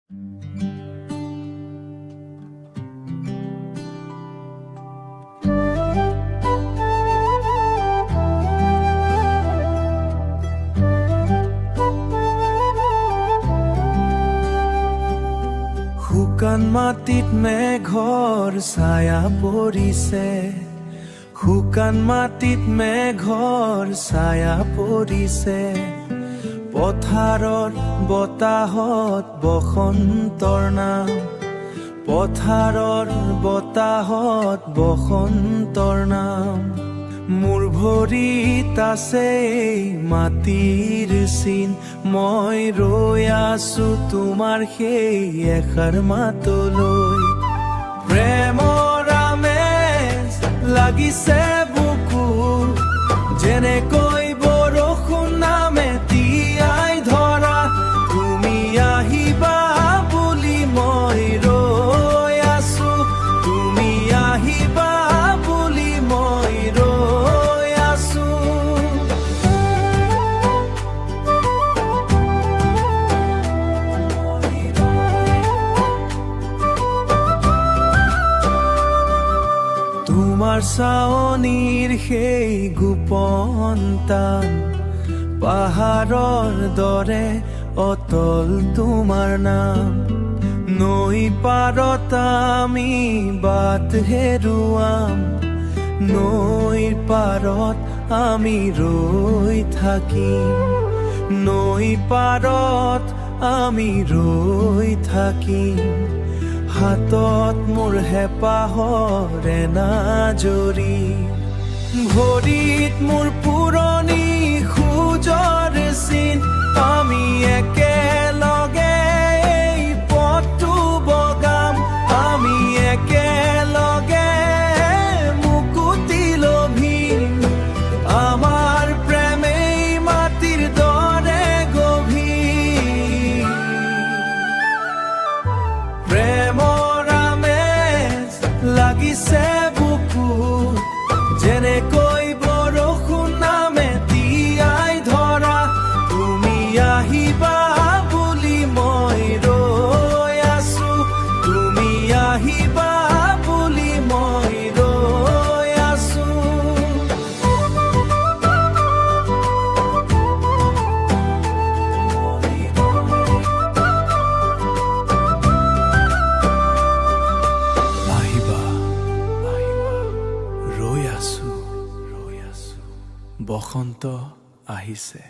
শুকান মাটিত মেঘৰ ছায়া পৰিছে, শুকান মাটিত মেঘৰ ছায়া পৰিছে। পথাৰৰ বতাহত বসন্তৰ নাম, পথাৰৰ বতাহত বসন্তৰ নাম। মোৰ ভৰিত আছে মাটিৰ চিন, মই ৰৈ আছো তোমাৰ সেই এষাৰ মাতলৈ। প্ৰেমৰ আমেজ লাগিছে বুকুত, যেনেকৈ বৰষুণ নামে তিয়াই ধৰা। তুমি আহিবা বুলি মই ৰৈ আছো, তুমি আহিবা বুলি মই ৰৈ আছো। তোমাৰ চাৱনিৰ সেই গোপন টান, পাহাৰৰ দৰে অতল তোমাৰ নাম। নৈ পাৰত আমি বাট হেৰুৱাম, নৈৰ পাৰত আমি ৰৈ থাকিম, নৈ পাৰত আমি ৰৈ থাকিম। হাতত মোৰ হেঁপাহৰ এনাজৰী, ভৰিত মোৰ পুৰণি খোজৰ চিন। আমি একেলগে এই পথটো বগাম, আমি একেলগে মুকুতি লভিম। আমাৰ প্ৰেমেই মাটিৰ দৰে গভীৰ, প্ৰেমৰ আমেজ লাগিছে বুকুত, যেনেকৈ বৰষুণ নামে তিয়াই ধৰা। তুমি আহিবা বুলি মই ৰৈ আছো, তুমি আহিবা বুলি মই ৰৈ আছো। আহিবা, আহিবা, ৰৈ আছো, ৰৈ আছো। বসন্ত আহিছে।